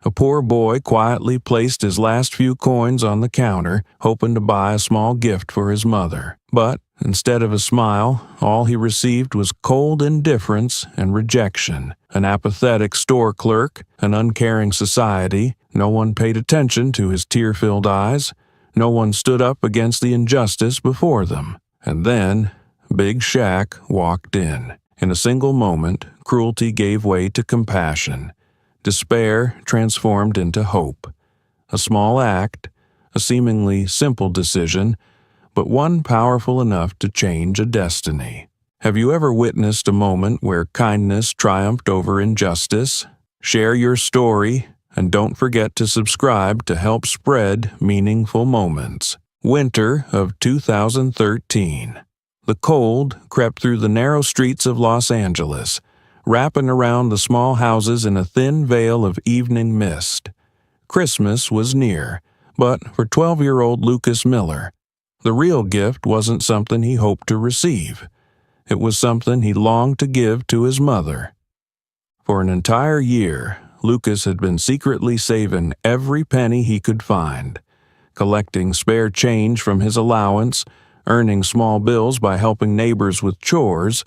A poor boy quietly placed his last few coins on the counter, hoping to buy a small gift for his mother. But instead of a smile, all he received was cold indifference and rejection. An apathetic store clerk, an uncaring society. No one paid attention to his tear-filled eyes. No one stood up against the injustice before them. And then, Big Shaq walked in. In a single moment, cruelty gave way to compassion. Despair transformed into hope. A small act, a seemingly simple decision, but one powerful enough to change a destiny. Have you ever witnessed a moment where kindness triumphed over injustice? Share your story, and don't forget to subscribe to help spread meaningful moments. Winter of 2013. The cold crept through the narrow streets of Los Angeles, wrapping around the small houses in a thin veil of evening mist. Christmas was near, but for 12-year-old Lucas Miller, the real gift wasn't something he hoped to receive. It was something he longed to give to his mother. For an entire year, Lucas had been secretly saving every penny he could find, collecting spare change from his allowance, earning small bills by helping neighbors with chores,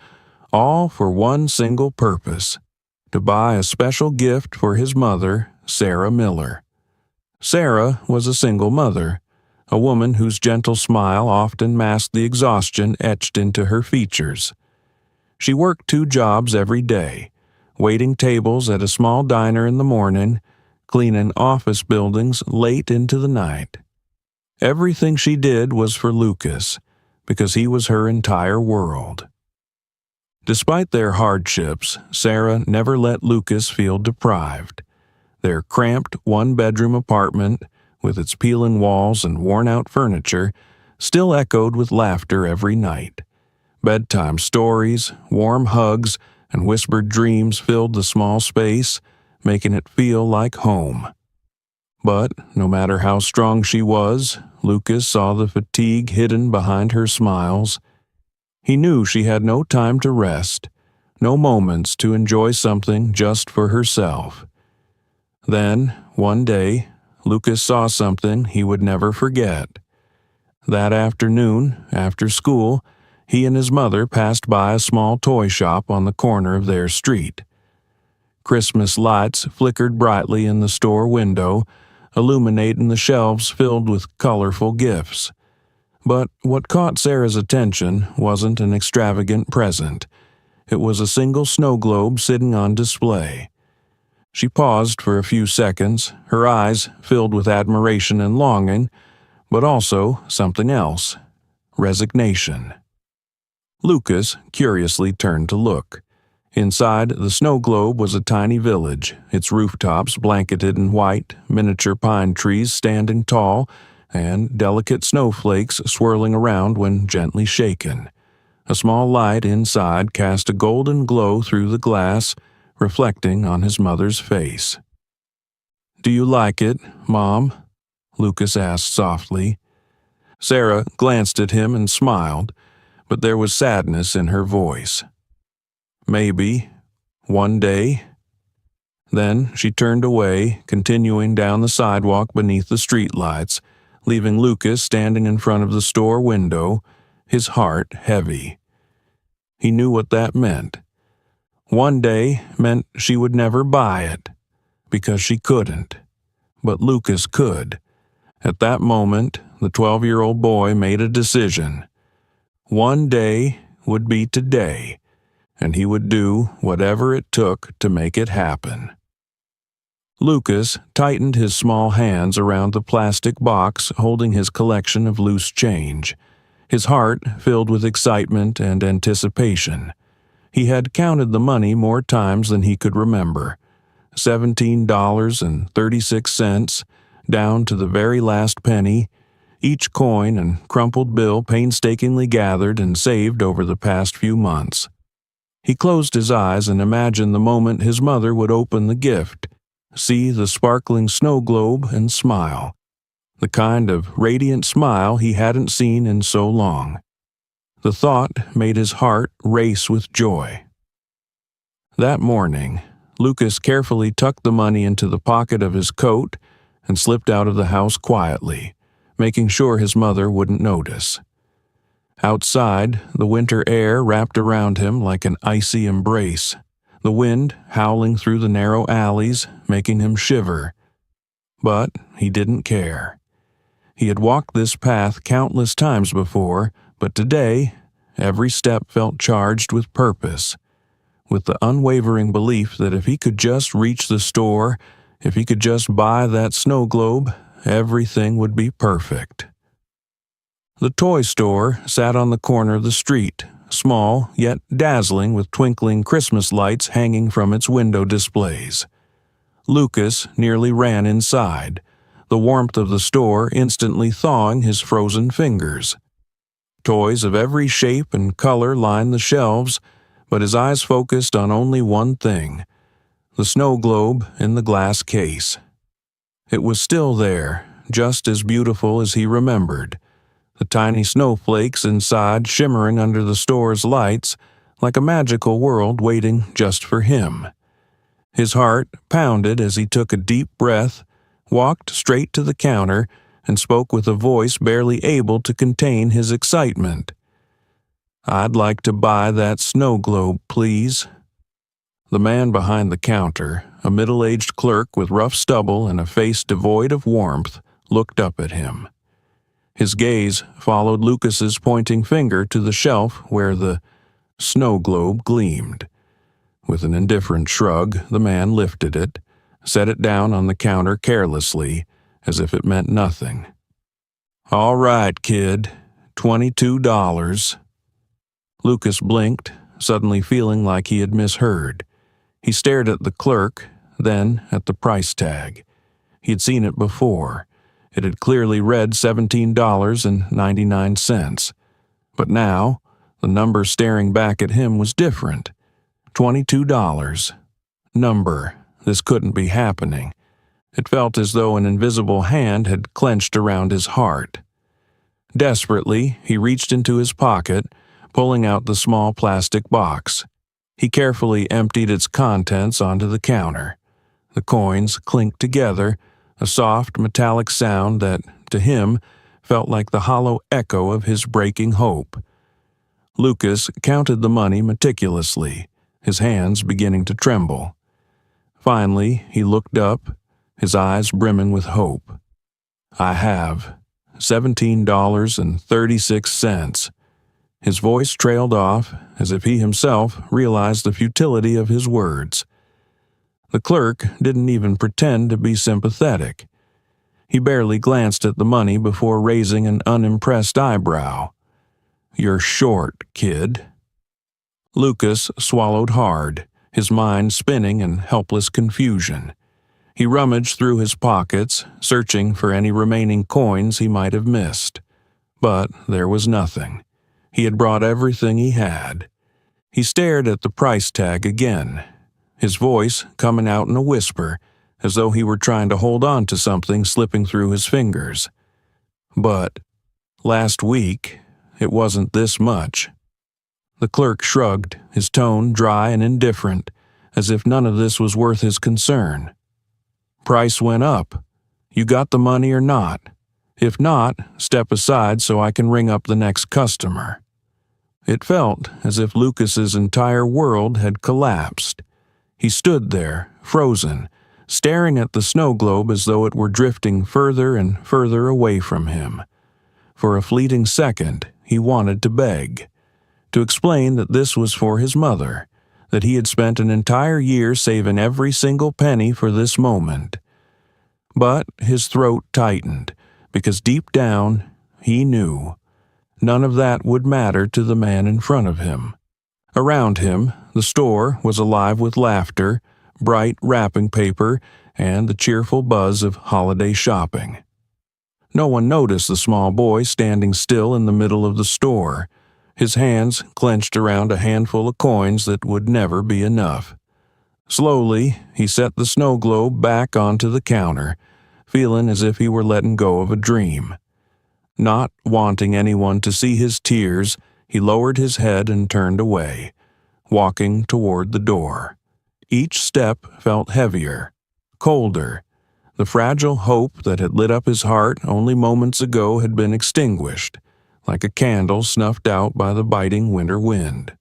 all for one single purpose: to buy a special gift for his mother, Sarah Miller. Sarah was a single mother, a woman whose gentle smile often masked the exhaustion etched into her features. She worked 2 jobs every day, waiting tables at a small diner in the morning, cleaning office buildings late into the night. Everything she did was for Lucas, because he was her entire world. Despite their hardships, Sarah never let Lucas feel deprived. Their cramped one-bedroom apartment, with its peeling walls and worn-out furniture, still echoed with laughter every night. Bedtime stories, warm hugs, and whispered dreams filled the small space, making it feel like home. But no matter how strong she was, Lucas saw the fatigue hidden behind her smiles. He knew she had no time to rest, no moments to enjoy something just for herself. Then, one day, Lucas saw something he would never forget. That afternoon, after school, he and his mother passed by a small toy shop on the corner of their street. Christmas lights flickered brightly in the store window, illuminating the shelves filled with colorful gifts. But what caught Sarah's attention wasn't an extravagant present. It was a single snow globe sitting on display. She paused for a few seconds, her eyes filled with admiration and longing, but also something else: resignation. Lucas curiously turned to look. Inside the snow globe was a tiny village, its rooftops blanketed in white, miniature pine trees standing tall, and delicate snowflakes swirling around when gently shaken. A small light inside cast a golden glow through the glass, reflecting on his mother's face. "Do you like it, Mom?" Lucas asked softly. Sarah glanced at him and smiled, but there was sadness in her voice. "Maybe. One day." Then she turned away, continuing down the sidewalk beneath the streetlights, leaving Lucas standing in front of the store window, his heart heavy. He knew what that meant. One day meant she would never buy it, because she couldn't. But Lucas could. At that moment, the 12-year-old boy made a decision. One day would be today, and he would do whatever it took to make it happen. Lucas tightened his small hands around the plastic box holding his collection of loose change, his heart filled with excitement and anticipation. He had counted the money more times than he could remember. $17.36, down to the very last penny, each coin and crumpled bill painstakingly gathered and saved over the past few months. He closed his eyes and imagined the moment his mother would open the gift, see the sparkling snow globe and smile. The kind of radiant smile he hadn't seen in so long. The thought made his heart race with joy. That morning, Lucas carefully tucked the money into the pocket of his coat and slipped out of the house quietly, making sure his mother wouldn't notice. Outside, the winter air wrapped around him like an icy embrace, the wind howling through the narrow alleys, making him shiver. But he didn't care. He had walked this path countless times before, but today, every step felt charged with purpose, with the unwavering belief that if he could just reach the store, if he could just buy that snow globe, everything would be perfect. The toy store sat on the corner of the street, small yet dazzling with twinkling Christmas lights hanging from its window displays. Lucas nearly ran inside, the warmth of the store instantly thawing his frozen fingers. Toys of every shape and color lined the shelves, but his eyes focused on only one thing: the snow globe in the glass case. It was still there, just as beautiful as he remembered, the tiny snowflakes inside shimmering under the store's lights like a magical world waiting just for him. His heart pounded as he took a deep breath, walked straight to the counter, and spoke with a voice barely able to contain his excitement. "I'd like to buy that snow globe, please." The man behind the counter, a middle-aged clerk with rough stubble and a face devoid of warmth, looked up at him. His gaze followed Lucas's pointing finger to the shelf where the snow globe gleamed. With an indifferent shrug, the man lifted it, set it down on the counter carelessly, as if it meant nothing. "All right, kid, $22. Lucas blinked, suddenly feeling like he had misheard. He stared at the clerk, then at the price tag. He had seen it before. It had clearly read $17.99. But now, the number staring back at him was different. $22. Number. This couldn't be happening. It felt as though an invisible hand had clenched around his heart. Desperately, he reached into his pocket, pulling out the small plastic box. He carefully emptied its contents onto the counter. The coins clinked together, a soft metallic sound that, to him, felt like the hollow echo of his breaking hope. Lucas counted the money meticulously, his hands beginning to tremble. Finally, he looked up, his eyes brimming with hope. "I have $17.36. His voice trailed off, as if he himself realized the futility of his words. The clerk didn't even pretend to be sympathetic. He barely glanced at the money before raising an unimpressed eyebrow. "You're short, kid." Lucas swallowed hard, his mind spinning in helpless confusion. He rummaged through his pockets, searching for any remaining coins he might have missed. But there was nothing. He had brought everything he had. He stared at the price tag again, his voice coming out in a whisper, as though he were trying to hold on to something slipping through his fingers. "But last week, it wasn't this much." The clerk shrugged, his tone dry and indifferent, as if none of this was worth his concern. "Price went up. You got the money or not? If not, step aside so I can ring up the next customer." It felt as if Lucas's entire world had collapsed. He stood there, frozen, staring at the snow globe as though it were drifting further and further away from him. For a fleeting second, he wanted to beg, to explain that this was for his mother, that he had spent an entire year saving every single penny for this moment. But his throat tightened, because deep down, he knew. None of that would matter to the man in front of him. Around him, the store was alive with laughter, bright wrapping paper, and the cheerful buzz of holiday shopping. No one noticed the small boy standing still in the middle of the store, his hands clenched around a handful of coins that would never be enough. Slowly, he set the snow globe back onto the counter, feeling as if he were letting go of a dream. Not wanting anyone to see his tears, he lowered his head and turned away, walking toward the door. Each step felt heavier, colder. The fragile hope that had lit up his heart only moments ago had been extinguished, like a candle snuffed out by the biting winter wind.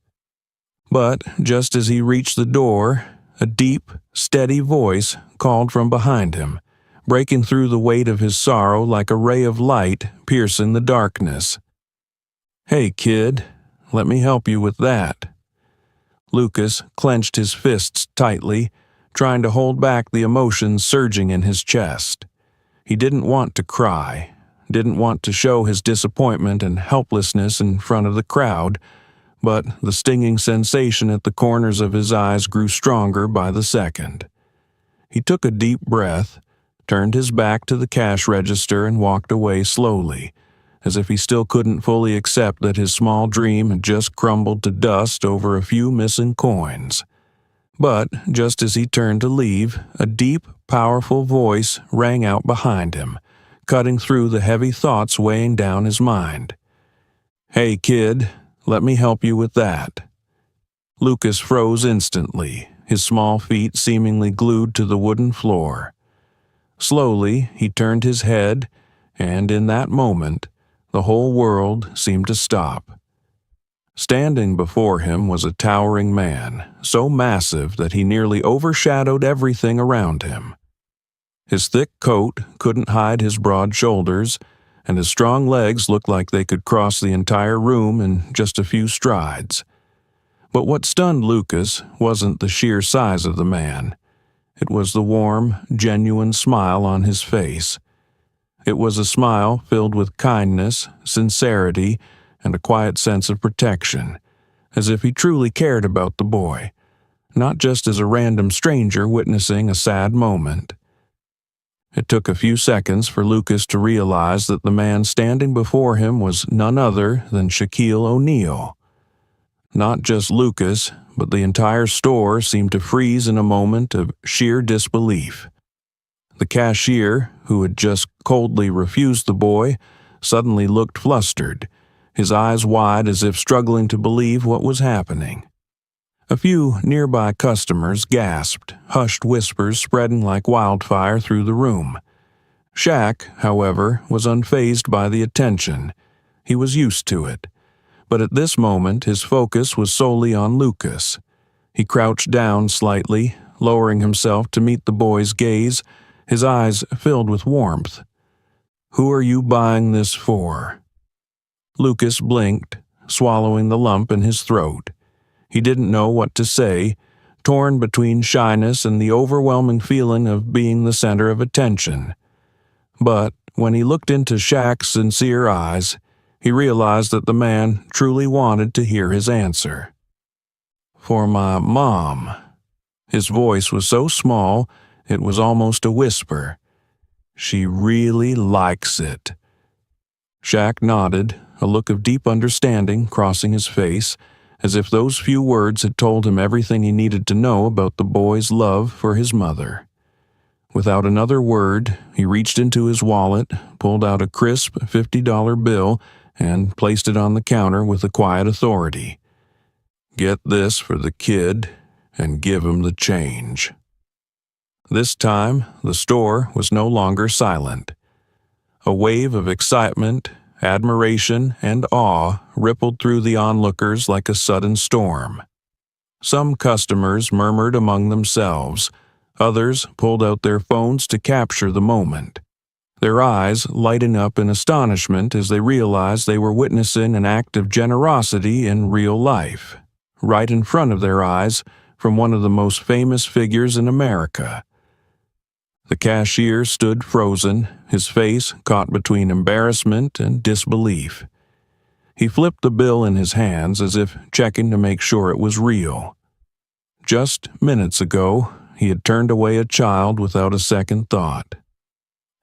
But just as he reached the door, a deep, steady voice called from behind him, breaking through the weight of his sorrow like a ray of light piercing the darkness. "Hey, kid, let me help you with that." Lucas clenched his fists tightly, trying to hold back the emotions surging in his chest. He didn't want to cry, didn't want to show his disappointment and helplessness in front of the crowd, but the stinging sensation at the corners of his eyes grew stronger by the second. He took a deep breath, turned his back to the cash register and walked away slowly, as if he still couldn't fully accept that his small dream had just crumbled to dust over a few missing coins. But just as he turned to leave, a deep, powerful voice rang out behind him, cutting through the heavy thoughts weighing down his mind. "Hey, kid, let me help you with that." Lucas froze instantly, his small feet seemingly glued to the wooden floor. Slowly, he turned his head, and in that moment, the whole world seemed to stop. Standing before him was a towering man, so massive that he nearly overshadowed everything around him. His thick coat couldn't hide his broad shoulders, and his strong legs looked like they could cross the entire room in just a few strides. But what stunned Lucas wasn't the sheer size of the man. It was the warm, genuine smile on his face. It was a smile filled with kindness, sincerity, and a quiet sense of protection, as if he truly cared about the boy, not just as a random stranger witnessing a sad moment. It took a few seconds for Lucas to realize that the man standing before him was none other than Shaquille O'Neal. Not just Lucas, but the entire store seemed to freeze in a moment of sheer disbelief. The cashier, who had just coldly refused the boy, suddenly looked flustered, his eyes wide as if struggling to believe what was happening. A few nearby customers gasped, hushed whispers spreading like wildfire through the room. Shaq, however, was unfazed by the attention. He was used to it. But at this moment his focus was solely on Lucas. He crouched down slightly, lowering himself to meet the boy's gaze, his eyes filled with warmth. "Who are you buying this for?" Lucas blinked, swallowing the lump in his throat. He didn't know what to say, torn between shyness and the overwhelming feeling of being the center of attention. But when he looked into Shaq's sincere eyes, he realized that the man truly wanted to hear his answer. "For my mom." His voice was so small, it was almost a whisper. "She really likes it." Shaq nodded, a look of deep understanding crossing his face, as if those few words had told him everything he needed to know about the boy's love for his mother. Without another word, he reached into his wallet, pulled out a crisp $50 bill, and placed it on the counter with a quiet authority. "Get this for the kid, and give him the change." This time, the store was no longer silent. A wave of excitement, admiration, and awe rippled through the onlookers like a sudden storm. Some customers murmured among themselves, others pulled out their phones to capture the moment, their eyes lighting up in astonishment as they realized they were witnessing an act of generosity in real life, right in front of their eyes from one of the most famous figures in America. The cashier stood frozen, his face caught between embarrassment and disbelief. He flipped the bill in his hands as if checking to make sure it was real. Just minutes ago, he had turned away a child without a second thought.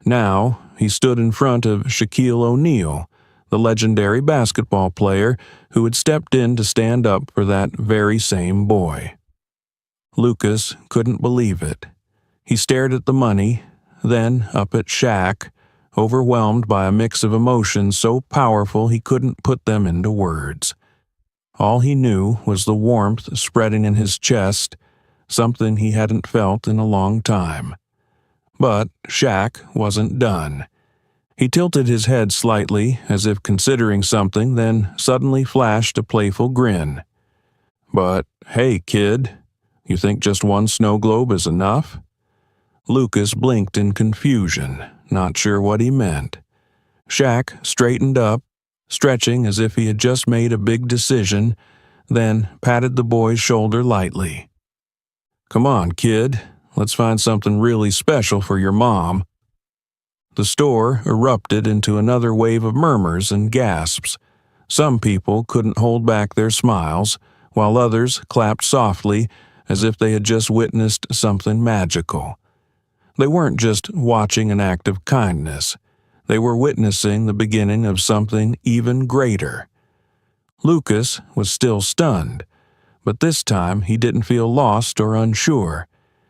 Now, he stood in front of Shaquille O'Neal, the legendary basketball player who had stepped in to stand up for that very same boy. Lucas couldn't believe it. He stared at the money, then up at Shaq, overwhelmed by a mix of emotions so powerful he couldn't put them into words. All he knew was the warmth spreading in his chest, something he hadn't felt in a long time. But Shaq wasn't done. He tilted his head slightly, as if considering something, then suddenly flashed a playful grin. "But hey, kid, you think just one snow globe is enough?" Lucas blinked in confusion, not sure what he meant. Shaq straightened up, stretching as if he had just made a big decision, then patted the boy's shoulder lightly. "Come on, kid, let's find something really special for your mom." The store erupted into another wave of murmurs and gasps. Some people couldn't hold back their smiles, while others clapped softly as if they had just witnessed something magical. They weren't just watching an act of kindness. They were witnessing the beginning of something even greater. Lucas was still stunned, but this time he didn't feel lost or unsure.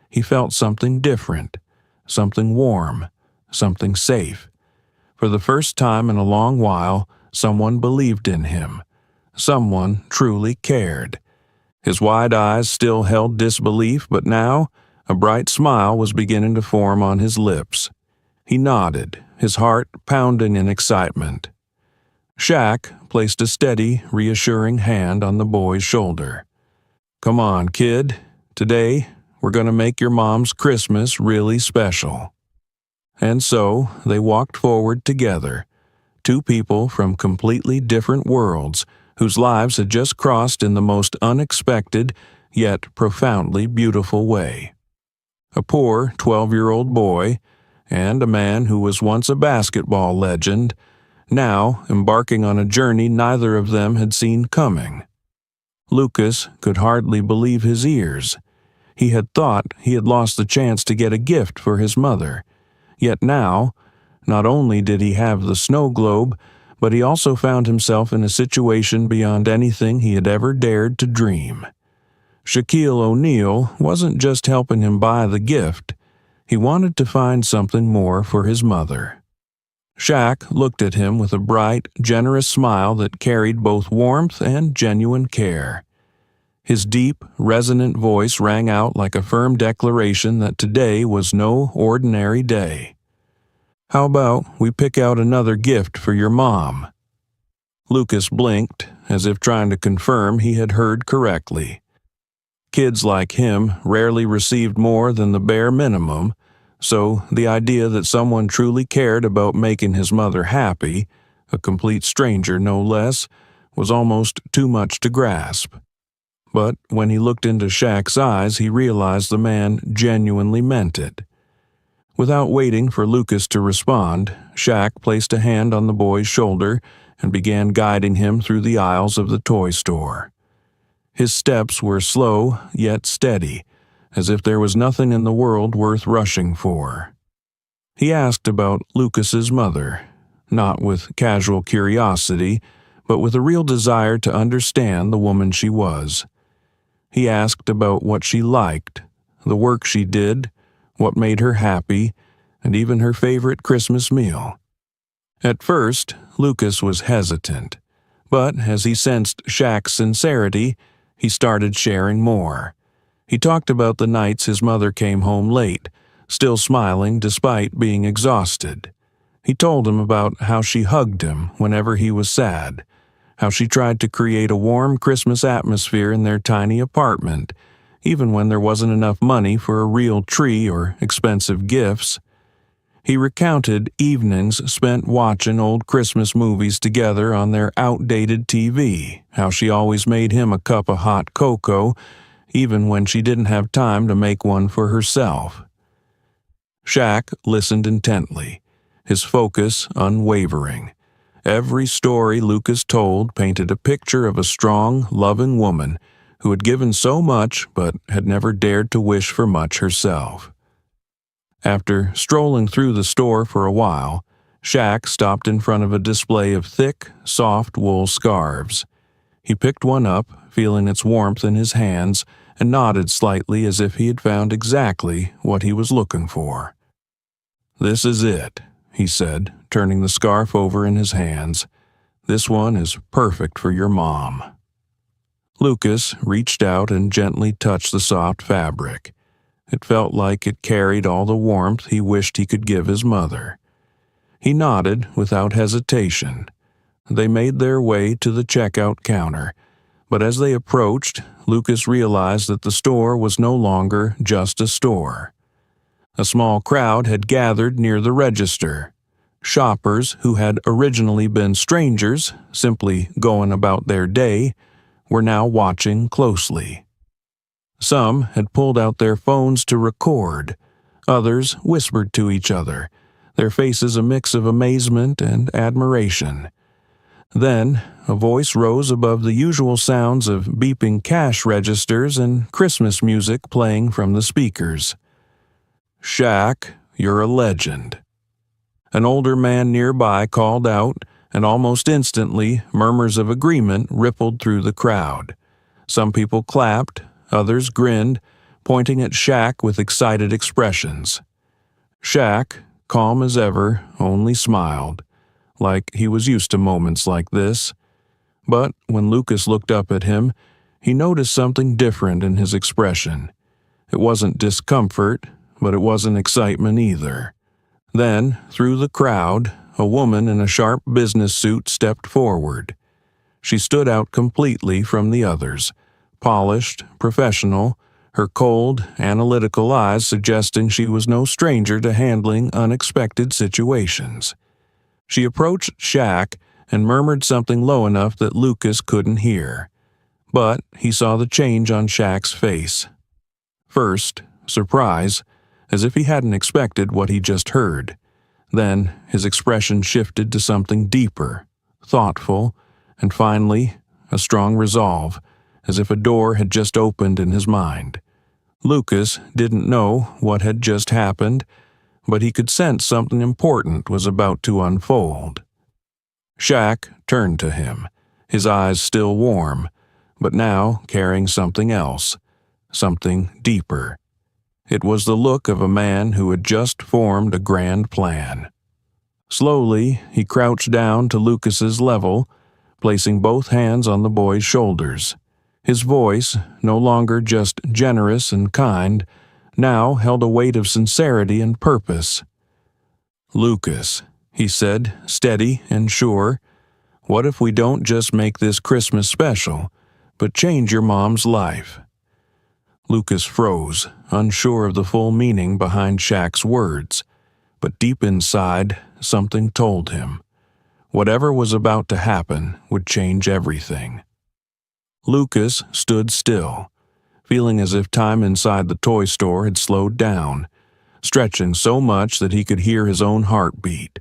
He felt something different, something warm, something safe. For the first time in a long while, someone believed in him. Someone truly cared. His wide eyes still held disbelief, but now a bright smile was beginning to form on his lips. He nodded, his heart pounding in excitement. Shaq placed a steady, reassuring hand on the boy's shoulder. "Come on, kid. Today, we're going to make your mom's Christmas really special." And so they walked forward together, two people from completely different worlds whose lives had just crossed in the most unexpected yet profoundly beautiful way. A poor 12-year-old boy and a man who was once a basketball legend, now embarking on a journey neither of them had seen coming. Lucas could hardly believe his ears. He had thought he had lost the chance to get a gift for his mother. Yet now, not only did he have the snow globe, but he also found himself in a situation beyond anything he had ever dared to dream. Shaquille O'Neal wasn't just helping him buy the gift. He wanted to find something more for his mother. Shaq looked at him with a bright, generous smile that carried both warmth and genuine care. His deep, resonant voice rang out like a firm declaration that today was no ordinary day. "How about we pick out another gift for your mom?" Lucas blinked, as if trying to confirm he had heard correctly. Kids like him rarely received more than the bare minimum, so the idea that someone truly cared about making his mother happy, a complete stranger no less, was almost too much to grasp. But when he looked into Shaq's eyes, he realized the man genuinely meant it. Without waiting for Lucas to respond, Shaq placed a hand on the boy's shoulder and began guiding him through the aisles of the toy store. His steps were slow yet steady, as if there was nothing in the world worth rushing for. He asked about Lucas's mother, not with casual curiosity, but with a real desire to understand the woman she was. He asked about what she liked, the work she did, what made her happy, and even her favorite Christmas meal. At first, Lucas was hesitant, but as he sensed Shaq's sincerity, he started sharing more. He talked about the nights his mother came home late, still smiling despite being exhausted. He told him about how she hugged him whenever he was sad, how she tried to create a warm Christmas atmosphere in their tiny apartment, even when there wasn't enough money for a real tree or expensive gifts. He recounted evenings spent watching old Christmas movies together on their outdated TV, how she always made him a cup of hot cocoa, even when she didn't have time to make one for herself. Shaq listened intently, his focus unwavering. Every story Lucas told painted a picture of a strong, loving woman who had given so much but had never dared to wish for much herself. After strolling through the store for a while, Shaq stopped in front of a display of thick, soft wool scarves. He picked one up, feeling its warmth in his hands, and nodded slightly as if he had found exactly what he was looking for. "This is it," he said, turning the scarf over in his hands. "This one is perfect for your mom." Lucas reached out and gently touched the soft fabric. It felt like it carried all the warmth he wished he could give his mother. He nodded without hesitation. They made their way to the checkout counter, but as they approached, Lucas realized that the store was no longer just a store. A small crowd had gathered near the register. Shoppers who had originally been strangers, simply going about their day, were now watching closely. Some had pulled out their phones to record. Others whispered to each other, their faces a mix of amazement and admiration. Then, a voice rose above the usual sounds of beeping cash registers and Christmas music playing from the speakers. "Shaq, you're a legend." An older man nearby called out, and almost instantly, murmurs of agreement rippled through the crowd. Some people clapped, others grinned, pointing at Shaq with excited expressions. Shaq, calm as ever, only smiled, like he was used to moments like this. But when Lucas looked up at him, he noticed something different in his expression. It wasn't discomfort, but it wasn't excitement either. Then, through the crowd, a woman in a sharp business suit stepped forward. She stood out completely from the others, polished, professional, her cold, analytical eyes suggesting she was no stranger to handling unexpected situations. She approached Shaq and murmured something low enough that Lucas couldn't hear. But he saw the change on Shaq's face. First, surprise, as if he hadn't expected what he just heard. Then his expression shifted to something deeper, thoughtful, and finally, a strong resolve, as if a door had just opened in his mind. Lucas didn't know what had just happened, but he could sense something important was about to unfold. Shaq turned to him, his eyes still warm, but now carrying something else, something deeper. It was the look of a man who had just formed a grand plan. Slowly, he crouched down to Lucas's level, placing both hands on the boy's shoulders. His voice, no longer just generous and kind, now held a weight of sincerity and purpose. "Lucas," he said, steady and sure, "what if we don't just make this Christmas special, but change your mom's life?" Lucas froze, unsure of the full meaning behind Shaq's words, but deep inside, something told him. Whatever was about to happen would change everything. Lucas stood still, feeling as if time inside the toy store had slowed down, stretching so much that he could hear his own heartbeat.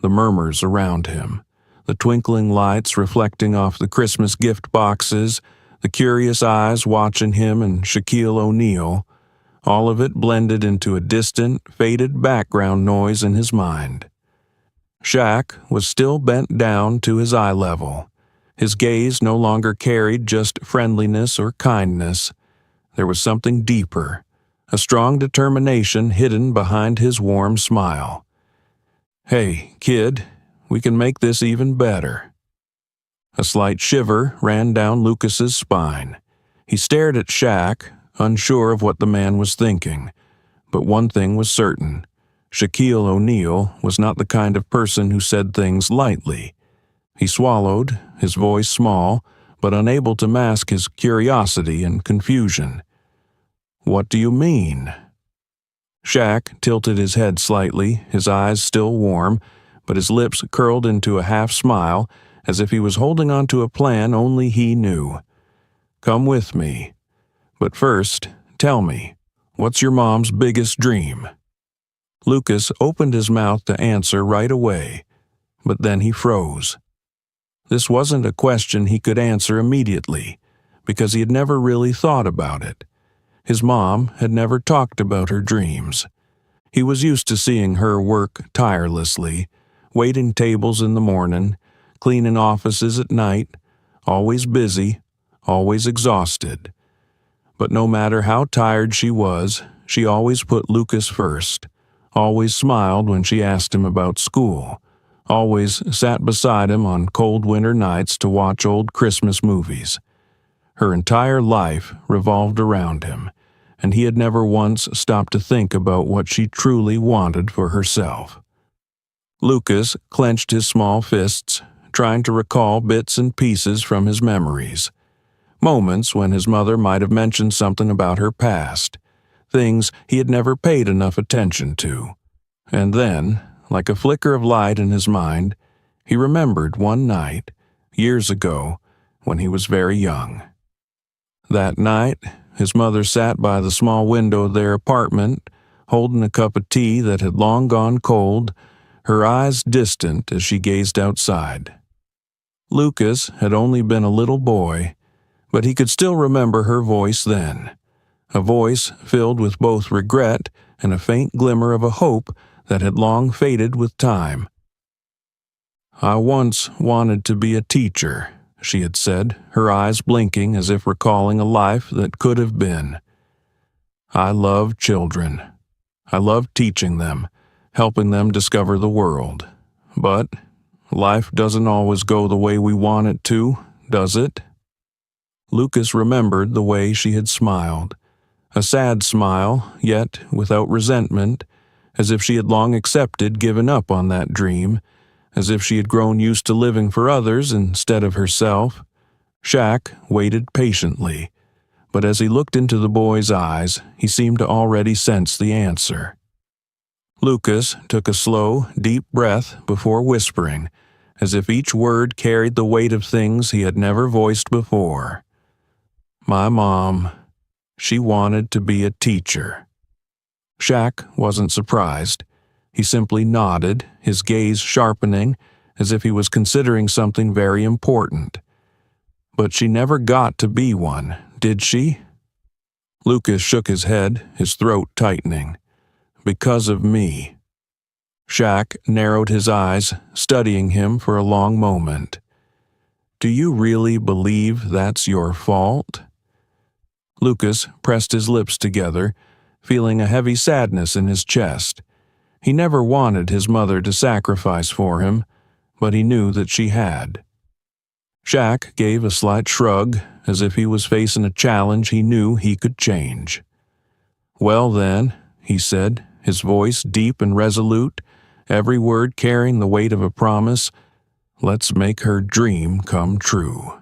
The murmurs around him, the twinkling lights reflecting off the Christmas gift boxes, the curious eyes watching him and Shaquille O'Neal, all of it blended into a distant, faded background noise in his mind. Shaq was still bent down to his eye level. His gaze no longer carried just friendliness or kindness. There was something deeper, a strong determination hidden behind his warm smile. "Hey, kid, we can make this even better." A slight shiver ran down Lucas's spine. He stared at Shaq, unsure of what the man was thinking. But one thing was certain. Shaquille O'Neal was not the kind of person who said things lightly. He swallowed, his voice small, but unable to mask his curiosity and confusion. "What do you mean?" Shaq tilted his head slightly, his eyes still warm, but his lips curled into a half smile, as if he was holding on to a plan only he knew. "Come with me. But first, tell me, what's your mom's biggest dream?" Lucas opened his mouth to answer right away, but then he froze. This wasn't a question he could answer immediately, because he had never really thought about it. His mom had never talked about her dreams. He was used to seeing her work tirelessly, waiting tables in the morning, cleaning offices at night, always busy, always exhausted. But no matter how tired she was, she always put Lucas first, always smiled when she asked him about school, always sat beside him on cold winter nights to watch old Christmas movies. Her entire life revolved around him, and he had never once stopped to think about what she truly wanted for herself. Lucas clenched his small fists, trying to recall bits and pieces from his memories. Moments when his mother might have mentioned something about her past, things he had never paid enough attention to. And then, like a flicker of light in his mind, he remembered one night, years ago, when he was very young. That night, his mother sat by the small window of their apartment, holding a cup of tea that had long gone cold, her eyes distant as she gazed outside. Lucas had only been a little boy, but he could still remember her voice then, a voice filled with both regret and a faint glimmer of a hope that had long faded with time. "I once wanted to be a teacher," she had said, her eyes blinking as if recalling a life that could have been. "I love children. I love teaching them, helping them discover the world. But life doesn't always go the way we want it to, does it?" Lucas remembered the way she had smiled, a sad smile, yet without resentment, as if she had long accepted giving up on that dream, as if she had grown used to living for others instead of herself. Shaq waited patiently, but as he looked into the boy's eyes, he seemed to already sense the answer. Lucas took a slow, deep breath before whispering, as if each word carried the weight of things he had never voiced before. "My mom, she wanted to be a teacher." Shaq wasn't surprised. He simply nodded, his gaze sharpening, as if he was considering something very important. "But she never got to be one, did she?" Lucas shook his head, his throat tightening. "Because of me." Shaq narrowed his eyes, studying him for a long moment. "Do you really believe that's your fault?" Lucas pressed his lips together, feeling a heavy sadness in his chest. He never wanted his mother to sacrifice for him, but he knew that she had. Shaq gave a slight shrug, as if he was facing a challenge he knew he could change. "Well then," he said, his voice deep and resolute, every word carrying the weight of a promise, "let's make her dream come true."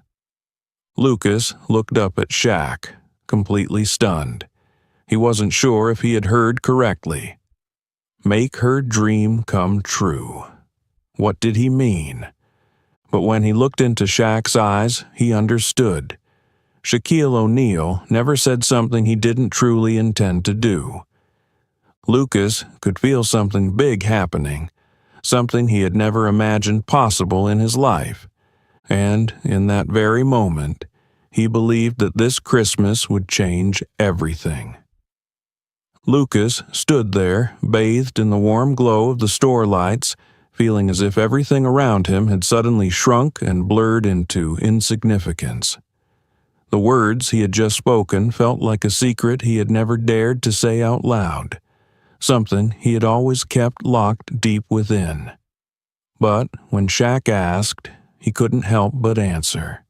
Lucas looked up at Shaq, completely stunned. He wasn't sure if he had heard correctly. Make her dream come true. What did he mean? But when he looked into Shaq's eyes, he understood. Shaquille O'Neal never said something he didn't truly intend to do. Lucas could feel something big happening, something he had never imagined possible in his life. And in that very moment, he believed that this Christmas would change everything. Lucas stood there, bathed in the warm glow of the store lights, feeling as if everything around him had suddenly shrunk and blurred into insignificance. The words he had just spoken felt like a secret he had never dared to say out loud, something he had always kept locked deep within. But when Shaq asked, he couldn't help but answer.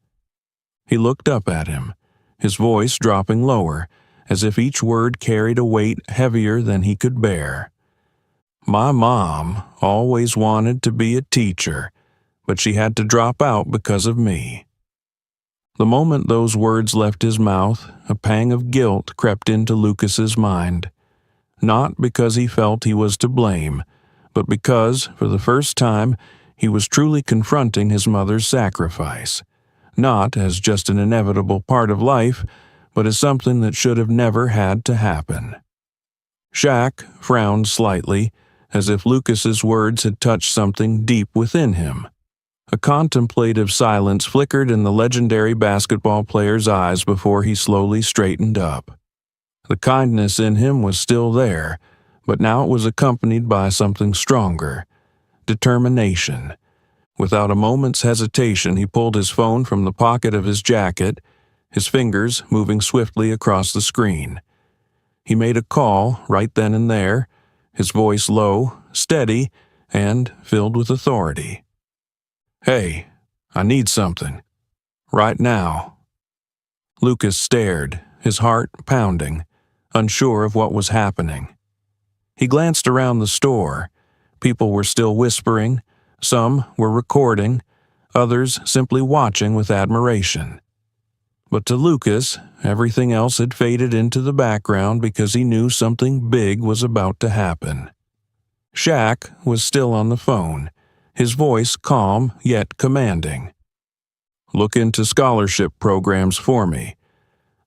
He looked up at him, his voice dropping lower, as if each word carried a weight heavier than he could bear. "My mom always wanted to be a teacher, but she had to drop out because of me." The moment those words left his mouth, a pang of guilt crept into Lucas's mind. Not because he felt he was to blame, but because, for the first time, he was truly confronting his mother's sacrifice. Not as just an inevitable part of life, but as something that should have never had to happen. Shaq frowned slightly, as if Lucas's words had touched something deep within him. A contemplative silence flickered in the legendary basketball player's eyes before he slowly straightened up. The kindness in him was still there, but now it was accompanied by something stronger: determination. Without a moment's hesitation, he pulled his phone from the pocket of his jacket, his fingers moving swiftly across the screen. He made a call right then and there, his voice low, steady, and filled with authority. "Hey, I need something. Right now." Lucas stared, his heart pounding, unsure of what was happening. He glanced around the store. People were still whispering, some were recording, others simply watching with admiration. But to Lucas, everything else had faded into the background because he knew something big was about to happen. Shaq was still on the phone, his voice calm yet commanding. "Look into scholarship programs for me.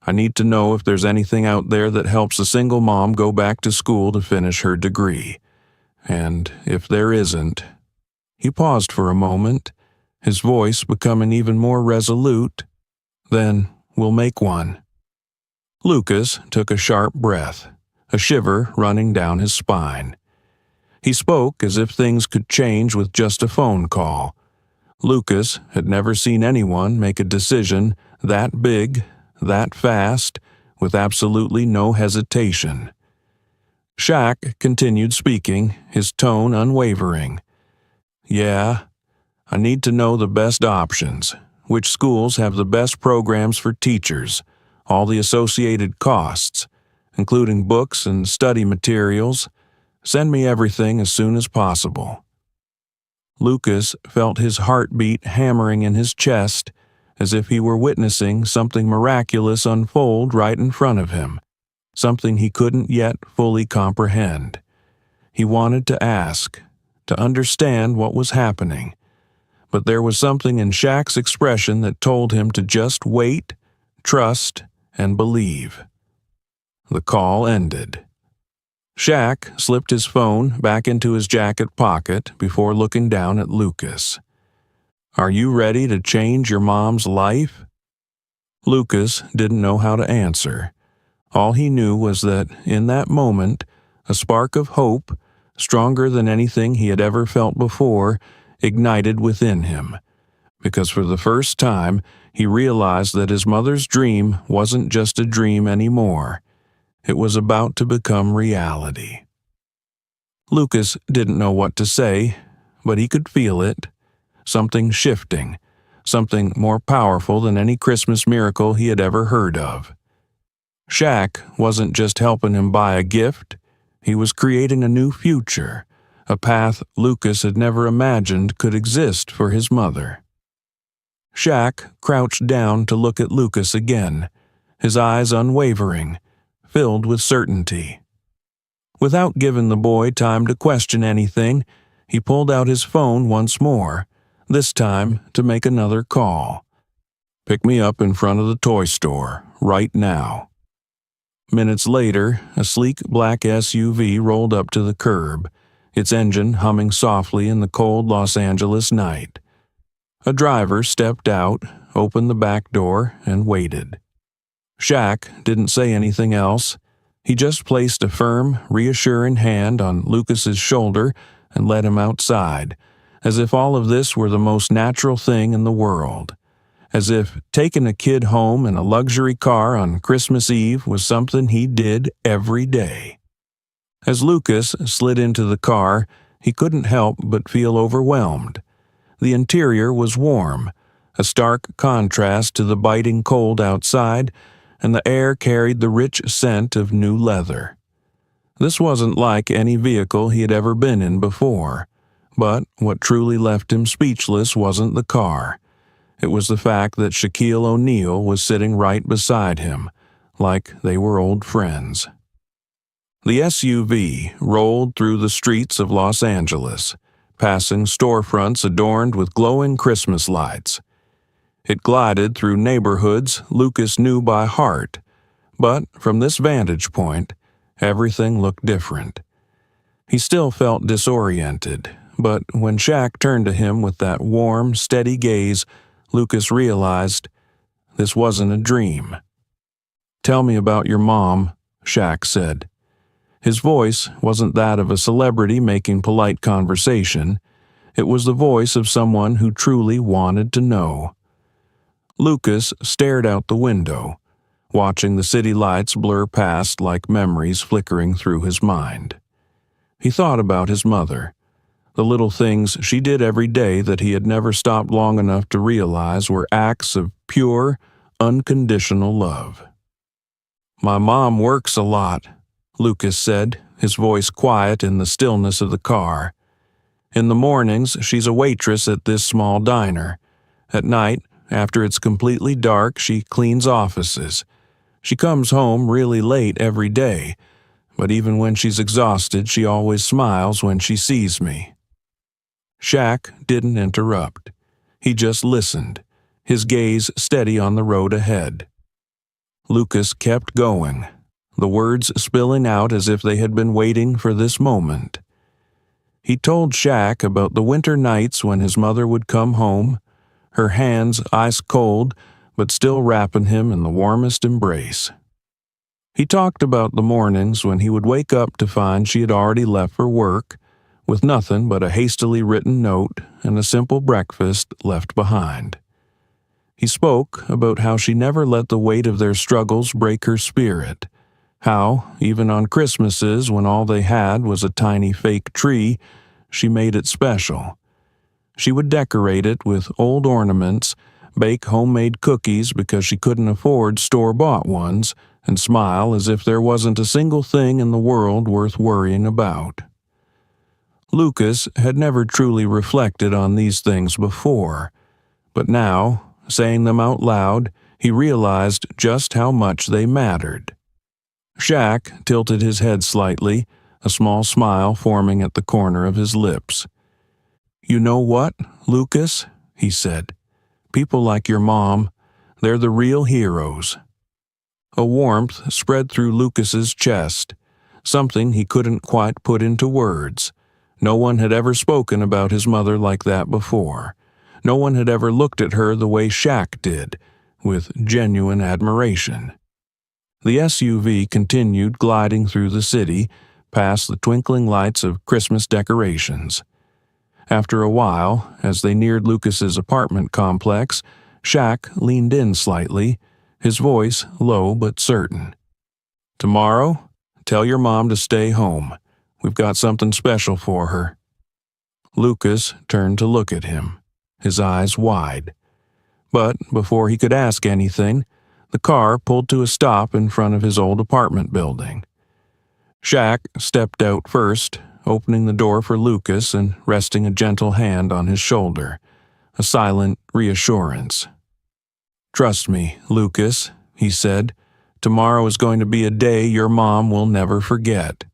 I need to know if there's anything out there that helps a single mom go back to school to finish her degree. And if there isn't..." He paused for a moment, his voice becoming even more resolute. "Then we'll make one." Lucas took a sharp breath, a shiver running down his spine. He spoke as if things could change with just a phone call. Lucas had never seen anyone make a decision that big, that fast, with absolutely no hesitation. Shaq continued speaking, his tone unwavering. "Yeah, I need to know the best options, which schools have the best programs for teachers, all the associated costs, including books and study materials. Send me everything as soon as possible." Lucas felt his heartbeat hammering in his chest, as if he were witnessing something miraculous unfold right in front of him, something he couldn't yet fully comprehend. He wanted to ask, to understand what was happening, but there was something in Shaq's expression that told him to just wait, trust, and believe. The call ended. Shaq slipped his phone back into his jacket pocket before looking down at Lucas. "Are you ready to change your mom's life?" Lucas didn't know how to answer. All he knew was that, in that moment, a spark of hope, stronger than anything he had ever felt before, ignited within him, because for the first time he realized that his mother's dream wasn't just a dream anymore. It was about to become reality. Lucas didn't know what to say, but he could feel it. Something shifting, something more powerful than any Christmas miracle he had ever heard of. Shaq wasn't just helping him buy a gift, he was creating a new future, a path Lucas had never imagined could exist for his mother. Shaq crouched down to look at Lucas again, his eyes unwavering, filled with certainty. Without giving the boy time to question anything, he pulled out his phone once more, this time to make another call. "Pick me up in front of the toy store, right now." Minutes later, a sleek black SUV rolled up to the curb, its engine humming softly in the cold Los Angeles night. A driver stepped out, opened the back door, and waited. Shaq didn't say anything else. He just placed a firm, reassuring hand on Lucas's shoulder and led him outside, as if all of this were the most natural thing in the world. As if taking a kid home in a luxury car on Christmas Eve was something he did every day. As Lucas slid into the car, he couldn't help but feel overwhelmed. The interior was warm, a stark contrast to the biting cold outside, and the air carried the rich scent of new leather. This wasn't like any vehicle he had ever been in before, but what truly left him speechless wasn't the car. It was the fact that Shaquille O'Neal was sitting right beside him, like they were old friends. The SUV rolled through the streets of Los Angeles, passing storefronts adorned with glowing Christmas lights. It glided through neighborhoods Lucas knew by heart, but from this vantage point, everything looked different. He still felt disoriented, but when Shaq turned to him with that warm, steady gaze, Lucas realized this wasn't a dream. "Tell me about your mom," Shaq said. His voice wasn't that of a celebrity making polite conversation. It was the voice of someone who truly wanted to know. Lucas stared out the window, watching the city lights blur past like memories flickering through his mind. He thought about his mother, the little things she did every day that he had never stopped long enough to realize were acts of pure, unconditional love. "My mom works a lot," Lucas said, his voice quiet in the stillness of the car. "In the mornings, she's a waitress at this small diner. At night, after it's completely dark, she cleans offices. She comes home really late every day, but even when she's exhausted, she always smiles when she sees me." Shaq didn't interrupt. He just listened, his gaze steady on the road ahead. Lucas kept going, the words spilling out as if they had been waiting for this moment. He told Shaq about the winter nights when his mother would come home, her hands ice cold, but still wrapping him in the warmest embrace. He talked about the mornings when he would wake up to find she had already left for work, with nothing but a hastily written note and a simple breakfast left behind. He spoke about how she never let the weight of their struggles break her spirit, how, even on Christmases when all they had was a tiny fake tree, she made it special. She would decorate it with old ornaments, bake homemade cookies because she couldn't afford store-bought ones, and smile as if there wasn't a single thing in the world worth worrying about. Lucas had never truly reflected on these things before, but now, saying them out loud, he realized just how much they mattered. Shaq tilted his head slightly, a small smile forming at the corner of his lips. "You know what, Lucas?" he said. "People like your mom, they're the real heroes." A warmth spread through Lucas's chest, something he couldn't quite put into words. No one had ever spoken about his mother like that before. No one had ever looked at her the way Shaq did, with genuine admiration. The SUV continued gliding through the city, past the twinkling lights of Christmas decorations. After a while, as they neared Lucas's apartment complex, Shaq leaned in slightly, his voice low but certain. "Tomorrow, tell your mom to stay home. We've got something special for her." Lucas turned to look at him, his eyes wide. But before he could ask anything, the car pulled to a stop in front of his old apartment building. Shaq stepped out first, opening the door for Lucas and resting a gentle hand on his shoulder, a silent reassurance. "Trust me, Lucas," he said. "Tomorrow is going to be a day your mom will never forget."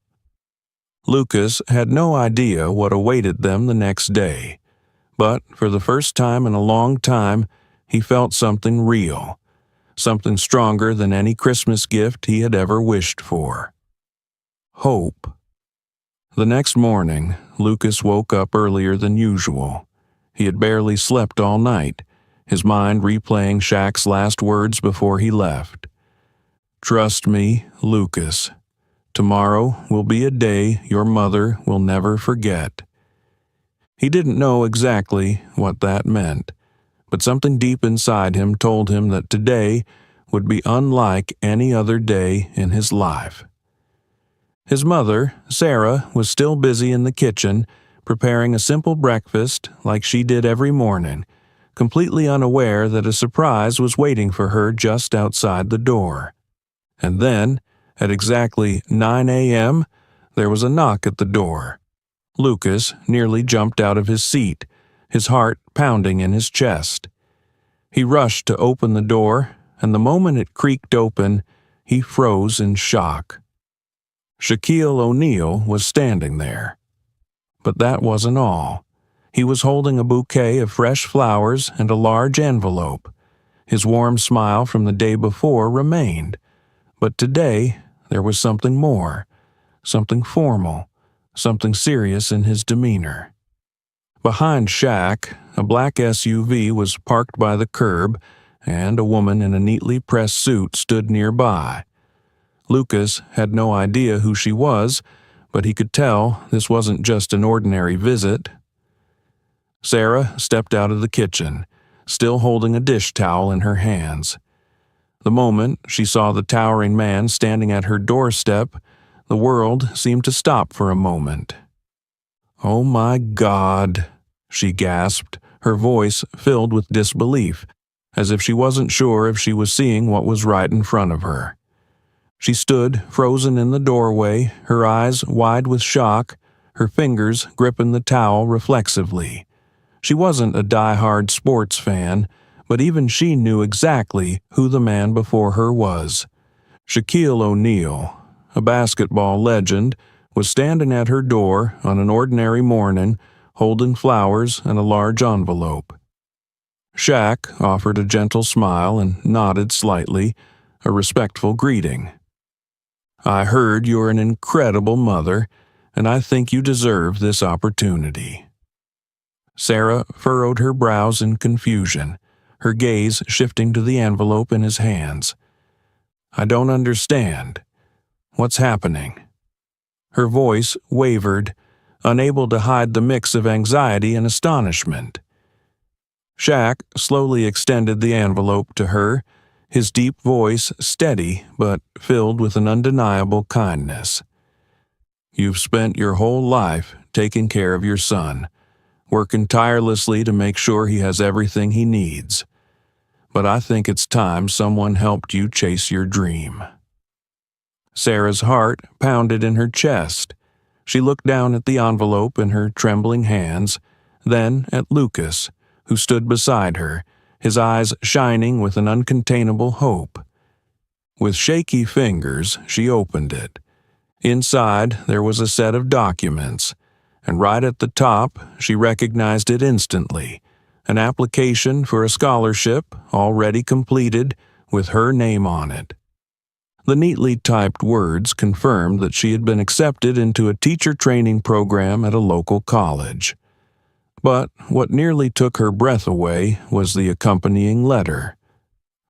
Lucas had no idea what awaited them the next day, but for the first time in a long time, he felt something real, something stronger than any Christmas gift he had ever wished for. Hope. The next morning, Lucas woke up earlier than usual. He had barely slept all night, his mind replaying Shaq's last words before he left. "Trust me, Lucas. Tomorrow will be a day your mother will never forget." He didn't know exactly what that meant, but something deep inside him told him that today would be unlike any other day in his life. His mother, Sarah, was still busy in the kitchen, preparing a simple breakfast like she did every morning, completely unaware that a surprise was waiting for her just outside the door. And then, at exactly 9 a.m., there was a knock at the door. Lucas nearly jumped out of his seat, his heart pounding in his chest. He rushed to open the door, and the moment it creaked open, he froze in shock. Shaquille O'Neal was standing there. But that wasn't all. He was holding a bouquet of fresh flowers and a large envelope. His warm smile from the day before remained, but today there was something more, something formal, something serious in his demeanor. Behind Shaq, a black SUV was parked by the curb, and a woman in a neatly pressed suit stood nearby. Lucas had no idea who she was, but he could tell this wasn't just an ordinary visit. Sarah stepped out of the kitchen, still holding a dish towel in her hands. The moment she saw the towering man standing at her doorstep, the world seemed to stop for a moment. "Oh my God," she gasped, her voice filled with disbelief, as if she wasn't sure if she was seeing what was right in front of her. She stood frozen in the doorway, her eyes wide with shock, her fingers gripping the towel reflexively. She wasn't a die-hard sports fan, but even she knew exactly who the man before her was. Shaquille O'Neal, a basketball legend, was standing at her door on an ordinary morning, holding flowers and a large envelope. Shaq offered a gentle smile and nodded slightly, a respectful greeting. "I heard you're an incredible mother, and I think you deserve this opportunity." Sarah furrowed her brows in confusion, her gaze shifting to the envelope in his hands. "I don't understand. What's happening?" Her voice wavered, unable to hide the mix of anxiety and astonishment. Shaq slowly extended the envelope to her, his deep voice steady but filled with an undeniable kindness. "You've spent your whole life taking care of your son, working tirelessly to make sure he has everything he needs. But I think it's time someone helped you chase your dream." Sarah's heart pounded in her chest. She looked down at the envelope in her trembling hands, then at Lucas, who stood beside her, his eyes shining with an uncontainable hope. With shaky fingers, she opened it. Inside, there was a set of documents, and right at the top, she recognized it instantly, an application for a scholarship already completed with her name on it. The neatly typed words confirmed that she had been accepted into a teacher training program at a local college. But what nearly took her breath away was the accompanying letter.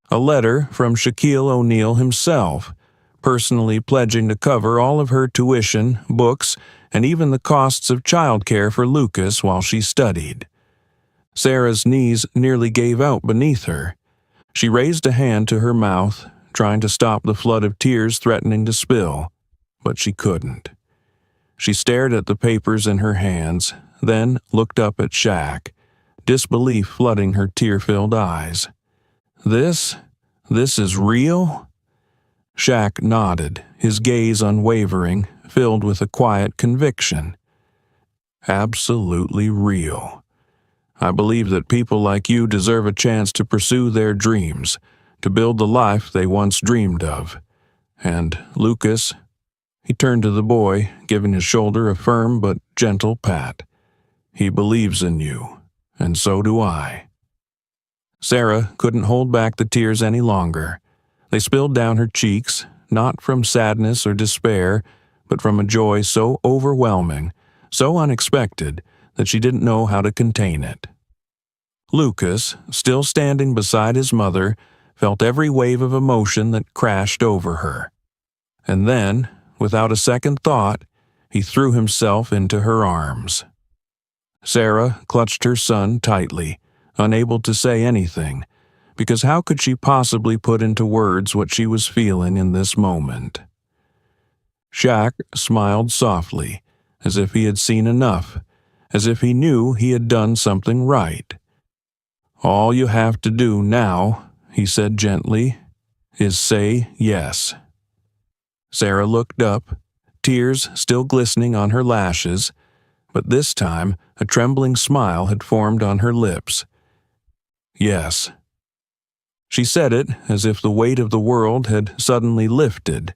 A letter from Shaquille O'Neal himself, personally pledging to cover all of her tuition, books, and even the costs of childcare for Lucas while she studied. Sarah's knees nearly gave out beneath her. She raised a hand to her mouth, trying to stop the flood of tears threatening to spill, but she couldn't. She stared at the papers in her hands, then looked up at Shaq, disbelief flooding her tear-filled eyes. This is real?" Shaq nodded, his gaze unwavering, filled with a quiet conviction. "Absolutely real. I believe that people like you deserve a chance to pursue their dreams, to build the life they once dreamed of. And, Lucas," he turned to the boy, giving his shoulder a firm but gentle pat, "he believes in you, and so do I." Sarah couldn't hold back the tears any longer. They spilled down her cheeks, not from sadness or despair, but from a joy so overwhelming, so unexpected, that she didn't know how to contain it. Lucas, still standing beside his mother, felt every wave of emotion that crashed over her. And then, without a second thought, he threw himself into her arms. Sarah clutched her son tightly, unable to say anything, because how could she possibly put into words what she was feeling in this moment? Shaq smiled softly, as if he had seen enough, as if he knew he had done something right. "All you have to do now," he said gently, "is say yes." Sarah looked up, tears still glistening on her lashes, but this time a trembling smile had formed on her lips. "Yes." She said it as if the weight of the world had suddenly lifted,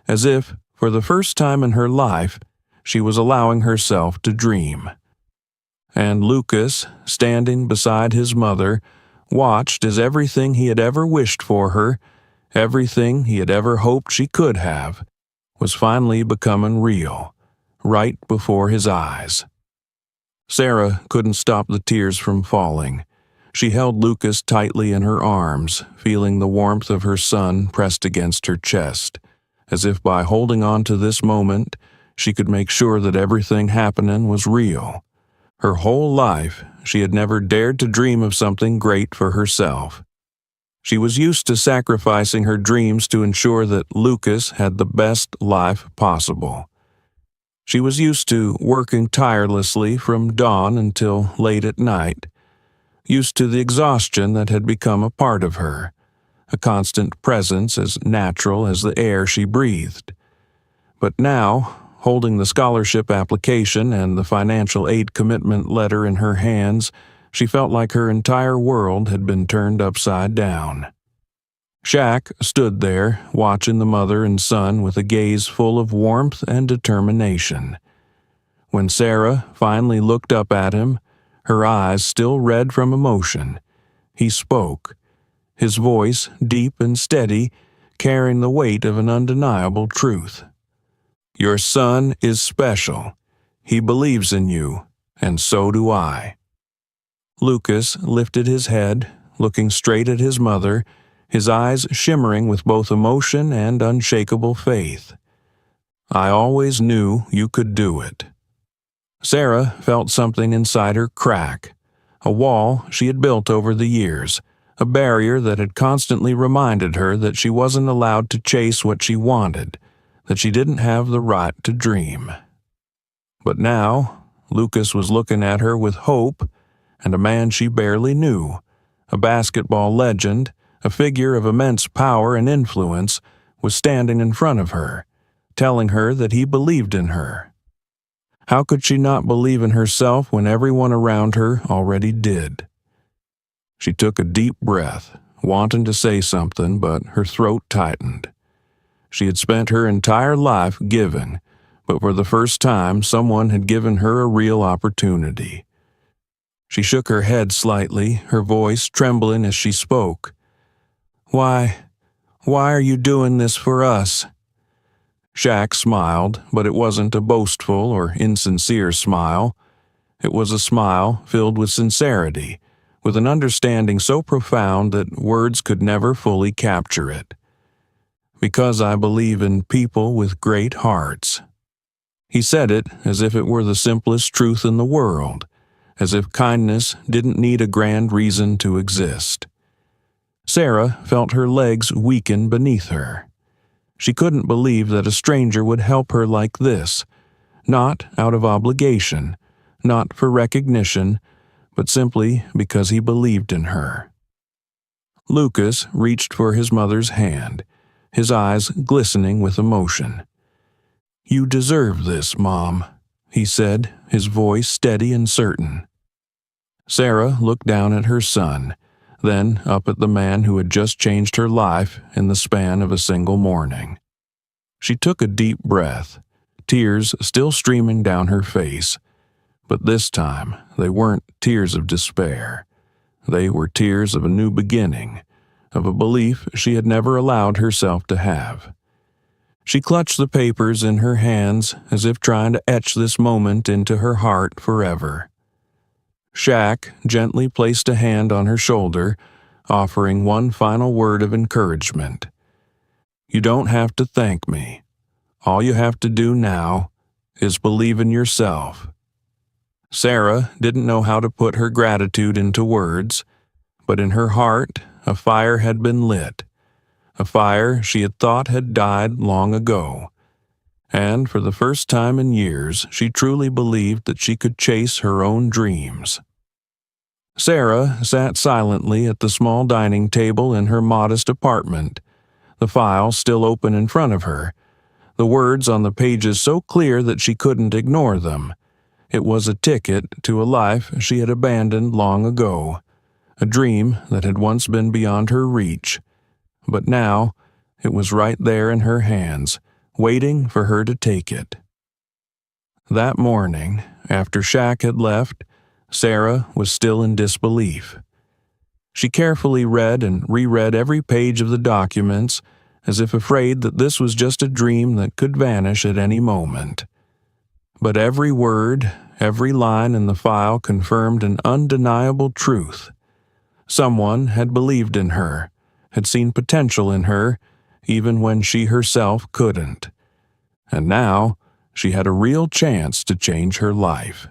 as if, for the first time in her life, she was allowing herself to dream. And Lucas, standing beside his mother, watched as everything he had ever wished for her, everything he had ever hoped she could have, was finally becoming real, right before his eyes. Sarah couldn't stop the tears from falling. She held Lucas tightly in her arms, feeling the warmth of her son pressed against her chest, as if by holding on to this moment, she could make sure that everything happening was real. Her whole life, she had never dared to dream of something great for herself. She was used to sacrificing her dreams to ensure that Lucas had the best life possible. She was used to working tirelessly from dawn until late at night, used to the exhaustion that had become a part of her, a constant presence as natural as the air she breathed. But now, holding the scholarship application and the financial aid commitment letter in her hands, she felt like her entire world had been turned upside down. Shaq stood there, watching the mother and son with a gaze full of warmth and determination. When Sarah finally looked up at him, her eyes still red from emotion, he spoke, his voice deep and steady, carrying the weight of an undeniable truth. "Your son is special. He believes in you, and so do I." Lucas lifted his head, looking straight at his mother, his eyes shimmering with both emotion and unshakable faith. "I always knew you could do it." Sarah felt something inside her crack, a wall she had built over the years, a barrier that had constantly reminded her that she wasn't allowed to chase what she wanted, that she didn't have the right to dream. But now, Lucas was looking at her with hope, and a man she barely knew, a basketball legend, a figure of immense power and influence, was standing in front of her, telling her that he believed in her. How could she not believe in herself when everyone around her already did? She took a deep breath, wanting to say something, but her throat tightened. She had spent her entire life giving, but for the first time someone had given her a real opportunity. She shook her head slightly, her voice trembling as she spoke. Why are you doing this for us?" Shaq smiled, but it wasn't a boastful or insincere smile. It was a smile filled with sincerity, with an understanding so profound that words could never fully capture it. "Because I believe in people with great hearts." He said it as if it were the simplest truth in the world, as if kindness didn't need a grand reason to exist. Sarah felt her legs weaken beneath her. She couldn't believe that a stranger would help her like this, not out of obligation, not for recognition, but simply because he believed in her. Lucas reached for his mother's hand, his eyes glistening with emotion. "You deserve this, Mom," he said, his voice steady and certain. Sarah looked down at her son, then up at the man who had just changed her life in the span of a single morning. She took a deep breath, tears still streaming down her face, but this time they weren't tears of despair. They were tears of a new beginning, of a belief she had never allowed herself to have. She clutched the papers in her hands as if trying to etch this moment into her heart forever. Shaq gently placed a hand on her shoulder, offering one final word of encouragement. "You don't have to thank me. All you have to do now is believe in yourself." Sarah didn't know how to put her gratitude into words, but in her heart a fire had been lit, a fire she had thought had died long ago. And for the first time in years, she truly believed that she could chase her own dreams. Sarah sat silently at the small dining table in her modest apartment, the file still open in front of her, the words on the pages so clear that she couldn't ignore them. It was a ticket to a life she had abandoned long ago, a dream that had once been beyond her reach, but now it was right there in her hands, waiting for her to take it. That morning, after Shaq had left, Sarah was still in disbelief. She carefully read and reread every page of the documents, as if afraid that this was just a dream that could vanish at any moment. But every word, every line in the file confirmed an undeniable truth. Someone had believed in her, had seen potential in her, even when she herself couldn't. And now she had a real chance to change her life.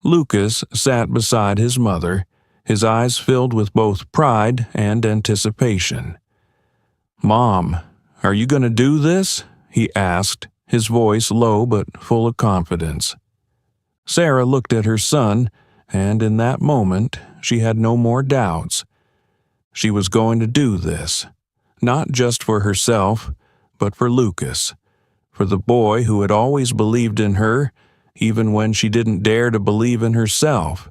Lucas sat beside his mother, his eyes filled with both pride and anticipation. "Mom, are you going to do this?" he asked, his voice low but full of confidence. Sarah looked at her son, and in that moment she had no more doubts. She was going to do this, not just for herself, but for Lucas, for the boy who had always believed in her, even when she didn't dare to believe in herself.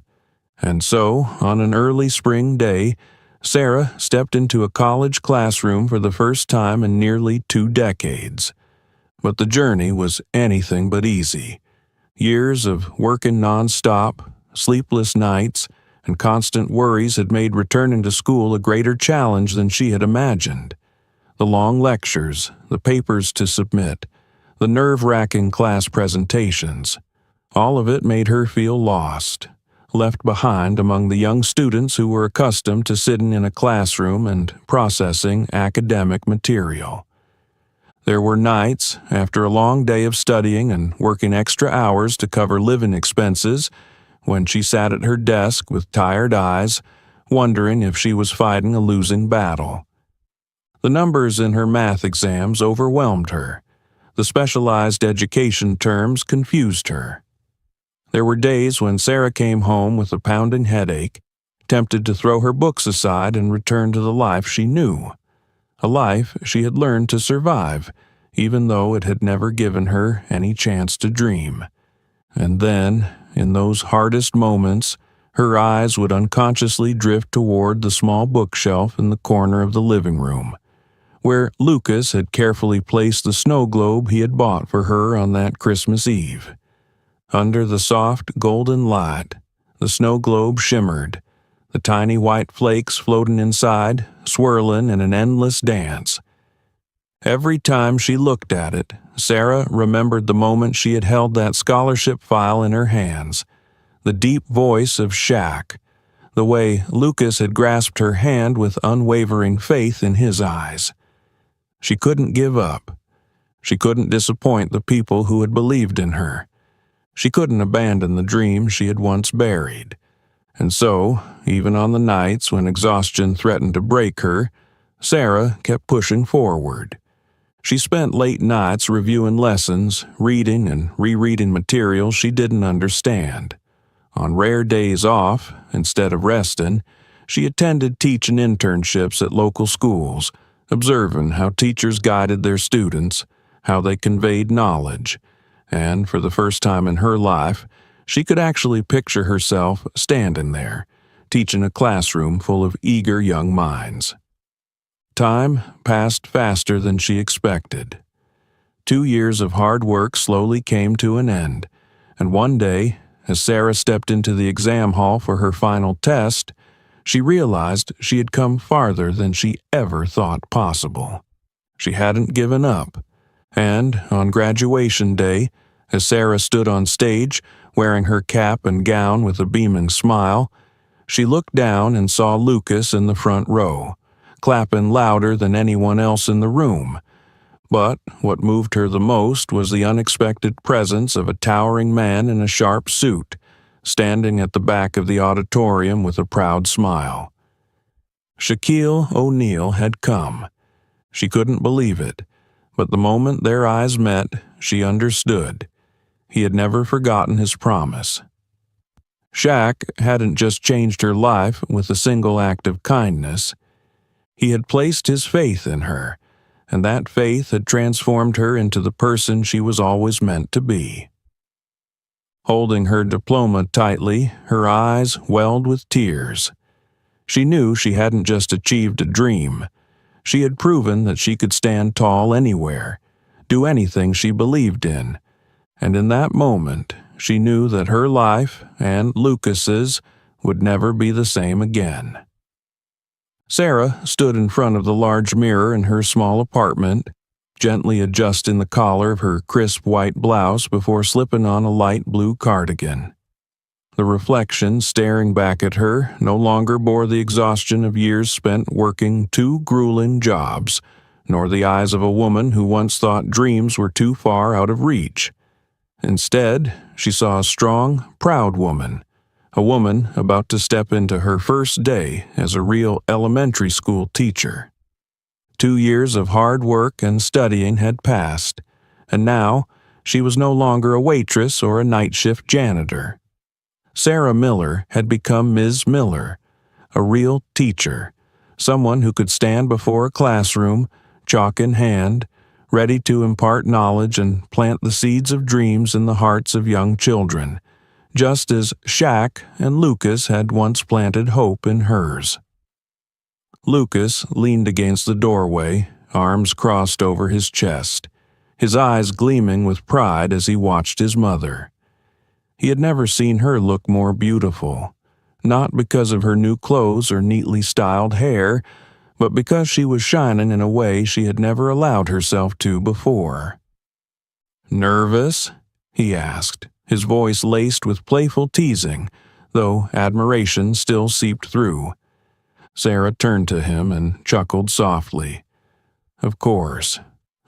And so, on an early spring day, Sarah stepped into a college classroom for the first time in nearly 2 decades. But the journey was anything but easy. Years of working nonstop, sleepless nights, and constant worries had made returning to school a greater challenge than she had imagined. The long lectures, the papers to submit, the nerve-wracking class presentations, all of it made her feel lost, left behind among the young students who were accustomed to sitting in a classroom and processing academic material. There were nights, after a long day of studying and working extra hours to cover living expenses, when she sat at her desk with tired eyes, wondering if she was fighting a losing battle. The numbers in her math exams overwhelmed her. The specialized education terms confused her. There were days when Sarah came home with a pounding headache, tempted to throw her books aside and return to the life she knew. A life she had learned to survive, even though it had never given her any chance to dream. And then, in those hardest moments, her eyes would unconsciously drift toward the small bookshelf in the corner of the living room, where Lucas had carefully placed the snow globe he had bought for her on that Christmas Eve. Under the soft golden light, the snow globe shimmered, the tiny white flakes floating inside, swirling in an endless dance. Every time she looked at it, Sarah remembered the moment she had held that scholarship file in her hands, the deep voice of Shaq, the way Lucas had grasped her hand with unwavering faith in his eyes. She couldn't give up. She couldn't disappoint the people who had believed in her. She couldn't abandon the dream she had once buried. And so, even on the nights when exhaustion threatened to break her, Sarah kept pushing forward. She spent late nights reviewing lessons, reading and rereading material she didn't understand. On rare days off, instead of resting, she attended teaching internships at local schools, observing how teachers guided their students, how they conveyed knowledge, and for the first time in her life, she could actually picture herself standing there, teaching a classroom full of eager young minds. Time passed faster than she expected. 2 years of hard work slowly came to an end, and one day, as Sarah stepped into the exam hall for her final test, she realized she had come farther than she ever thought possible. She hadn't given up, and on graduation day, as Sarah stood on stage, wearing her cap and gown with a beaming smile, she looked down and saw Lucas in the front row, clapping louder than anyone else in the room. But what moved her the most was the unexpected presence of a towering man in a sharp suit, standing at the back of the auditorium with a proud smile. Shaquille O'Neal had come. She couldn't believe it, but the moment their eyes met, she understood. He had never forgotten his promise. Shaq hadn't just changed her life with a single act of kindness. He had placed his faith in her, and that faith had transformed her into the person she was always meant to be. Holding her diploma tightly, her eyes welled with tears. She knew she hadn't just achieved a dream. She had proven that she could stand tall anywhere, do anything she believed in, and in that moment, she knew that her life and Lucas's would never be the same again. Sarah stood in front of the large mirror in her small apartment, gently adjusting the collar of her crisp white blouse before slipping on a light blue cardigan. The reflection staring back at her no longer bore the exhaustion of years spent working 2 grueling jobs, nor the eyes of a woman who once thought dreams were too far out of reach. Instead, she saw a strong, proud woman, a woman about to step into her first day as a real elementary school teacher. 2 years of hard work and studying had passed, and now she was no longer a waitress or a night shift janitor. Sarah Miller had become Ms. Miller, a real teacher, someone who could stand before a classroom, chalk in hand, ready to impart knowledge and plant the seeds of dreams in the hearts of young children, just as Shaq and Lucas had once planted hope in hers. Lucas leaned against the doorway, arms crossed over his chest, his eyes gleaming with pride as he watched his mother. He had never seen her look more beautiful, not because of her new clothes or neatly styled hair, but because she was shining in a way she had never allowed herself to before. "Nervous?" he asked, his voice laced with playful teasing, though admiration still seeped through. Sarah turned to him and chuckled softly. "Of course.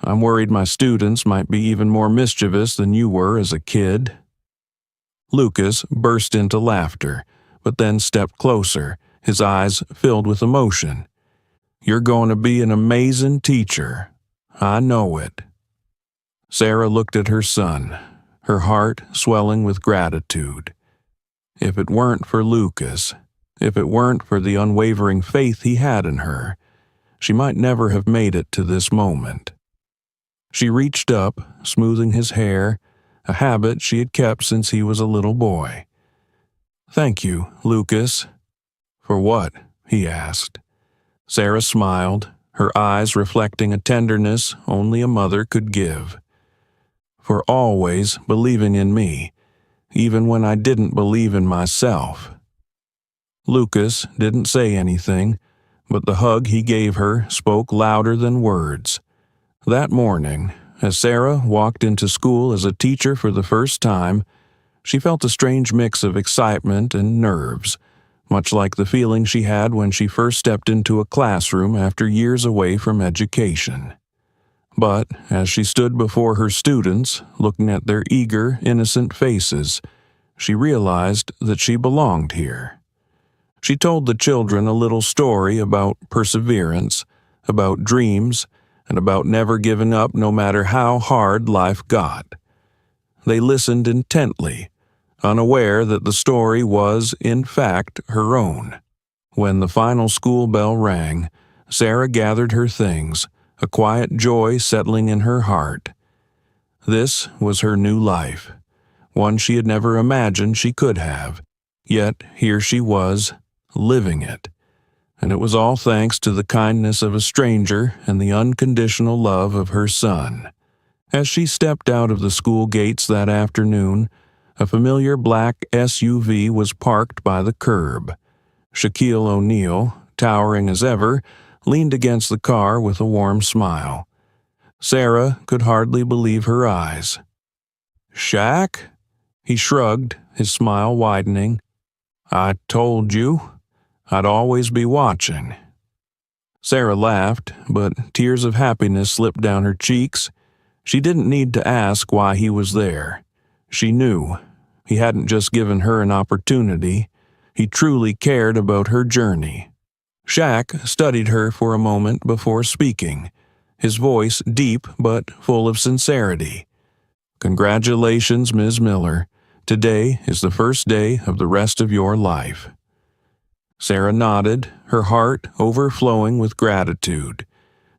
I'm worried my students might be even more mischievous than you were as a kid." Lucas burst into laughter, but then stepped closer, his eyes filled with emotion. "You're going to be an amazing teacher. I know it." Sarah looked at her son, her heart swelling with gratitude. If it weren't for Lucas, if it weren't for the unwavering faith he had in her, she might never have made it to this moment. She reached up, smoothing his hair, a habit she had kept since he was a little boy. "Thank you, Lucas." "For what?" he asked. Sarah smiled, her eyes reflecting a tenderness only a mother could give. "For always believing in me, even when I didn't believe in myself." Lucas didn't say anything, but the hug he gave her spoke louder than words. That morning, as Sarah walked into school as a teacher for the first time, she felt a strange mix of excitement and nerves, much like the feeling she had when she first stepped into a classroom after years away from education. But as she stood before her students, looking at their eager, innocent faces, she realized that she belonged here. She told the children a little story about perseverance, about dreams, and about never giving up no matter how hard life got. They listened intently, unaware that the story was, in fact, her own. When the final school bell rang, Sarah gathered her things, a quiet joy settling in her heart. This was her new life, one she had never imagined she could have, yet here she was, living it. And it was all thanks to the kindness of a stranger and the unconditional love of her son. As she stepped out of the school gates that afternoon, a familiar black SUV was parked by the curb. Shaquille O'Neal, towering as ever, leaned against the car with a warm smile. Sarah could hardly believe her eyes. "Shaq?" He shrugged, his smile widening. "I told you. I'd always be watching." Sarah laughed, but tears of happiness slipped down her cheeks. She didn't need to ask why he was there. She knew. He hadn't just given her an opportunity. He truly cared about her journey. Shaq studied her for a moment before speaking, his voice deep but full of sincerity. "Congratulations, Ms. Miller. Today is the first day of the rest of your life." Sarah nodded, her heart overflowing with gratitude.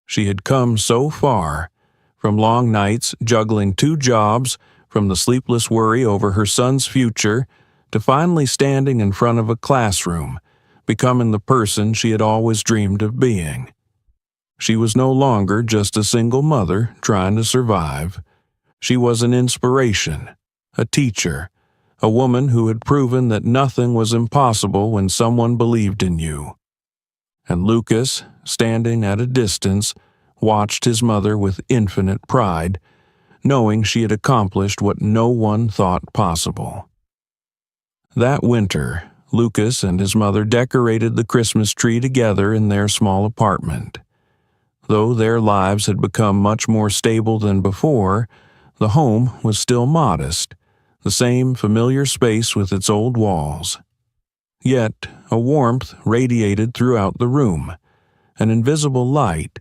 She had come so far, from long nights juggling 2 jobs, from the sleepless worry over her son's future, to finally standing in front of a classroom, becoming the person she had always dreamed of being. She was no longer just a single mother trying to survive. She was an inspiration, a teacher, a woman who had proven that nothing was impossible when someone believed in you. And Lucas, standing at a distance, watched his mother with infinite pride, knowing she had accomplished what no one thought possible. That winter, Lucas and his mother decorated the Christmas tree together in their small apartment. Though their lives had become much more stable than before, the home was still modest, the same familiar space with its old walls. Yet a warmth radiated throughout the room, an invisible light,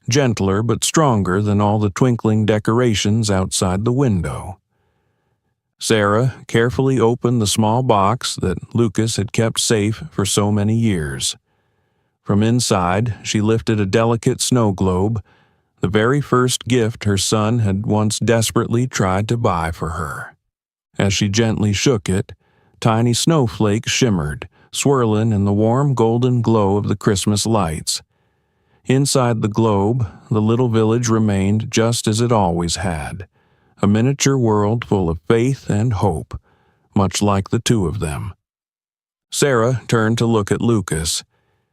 gentler but stronger than all the twinkling decorations outside the window. Sarah carefully opened the small box that Lucas had kept safe for so many years. From inside, she lifted a delicate snow globe, the very first gift her son had once desperately tried to buy for her. As she gently shook it, tiny snowflakes shimmered, swirling in the warm golden glow of the Christmas lights. Inside the globe, the little village remained just as it always had, a miniature world full of faith and hope, much like the two of them. Sarah turned to look at Lucas.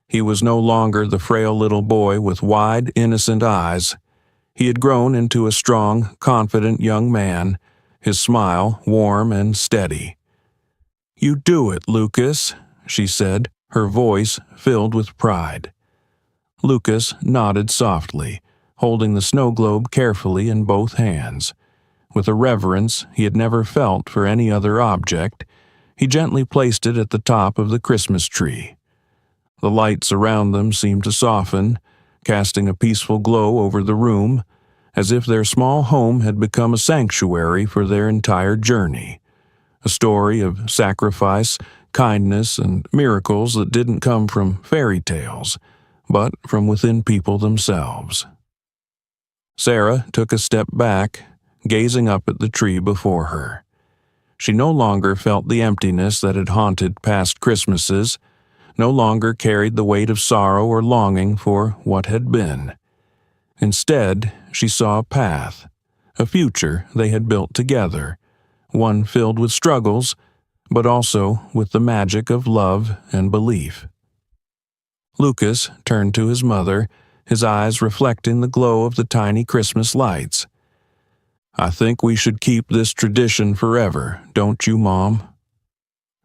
He was no longer the frail little boy with wide, innocent eyes. He had grown into a strong, confident young man, his smile warm and steady. "You do it, Lucas," she said, her voice filled with pride. Lucas nodded softly, holding the snow globe carefully in both hands. With a reverence he had never felt for any other object, he gently placed it at the top of the Christmas tree. The lights around them seemed to soften, casting a peaceful glow over the room, as if their small home had become a sanctuary for their entire journey. A story of sacrifice, kindness, and miracles that didn't come from fairy tales, but from within people themselves. Sarah took a step back, gazing up at the tree before her. She no longer felt the emptiness that had haunted past Christmases, no longer carried the weight of sorrow or longing for what had been. Instead, she saw a path, a future they had built together, one filled with struggles, but also with the magic of love and belief. Lucas turned to his mother, his eyes reflecting the glow of the tiny Christmas lights. "I think we should keep this tradition forever, don't you, Mom?"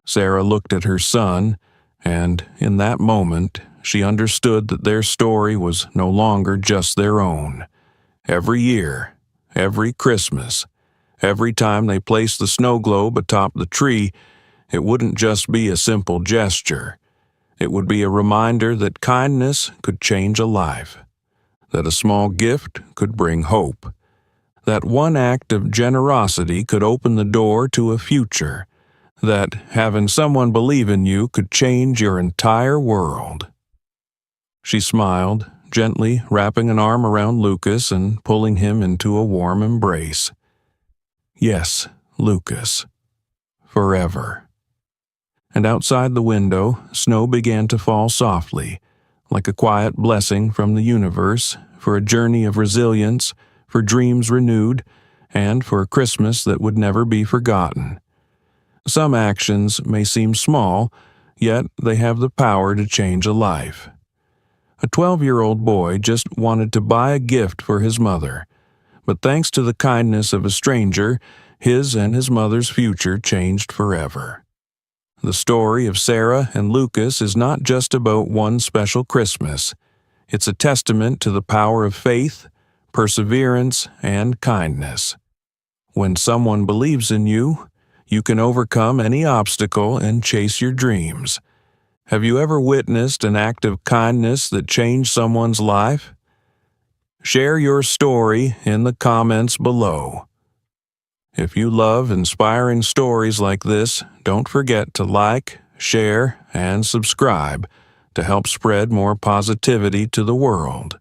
Sarah looked at her son, and in that moment, she understood that their story was no longer just their own. Every year, every Christmas, every time they placed the snow globe atop the tree, it wouldn't just be a simple gesture. It would be a reminder that kindness could change a life, that a small gift could bring hope, that one act of generosity could open the door to a future, that having someone believe in you could change your entire world. She smiled, gently wrapping an arm around Lucas and pulling him into a warm embrace. "Yes, Lucas. Forever." And outside the window, snow began to fall softly, like a quiet blessing from the universe for a journey of resilience, for dreams renewed, and for a Christmas that would never be forgotten. Some actions may seem small, yet they have the power to change a life. A 12-year-old boy just wanted to buy a gift for his mother, but thanks to the kindness of a stranger, his and his mother's future changed forever. The story of Sarah and Lucas is not just about one special Christmas. It's a testament to the power of faith, perseverance, and kindness. When someone believes in you, you can overcome any obstacle and chase your dreams. Have you ever witnessed an act of kindness that changed someone's life? Share your story in the comments below. If you love inspiring stories like this, don't forget to like, share, and subscribe to help spread more positivity to the world.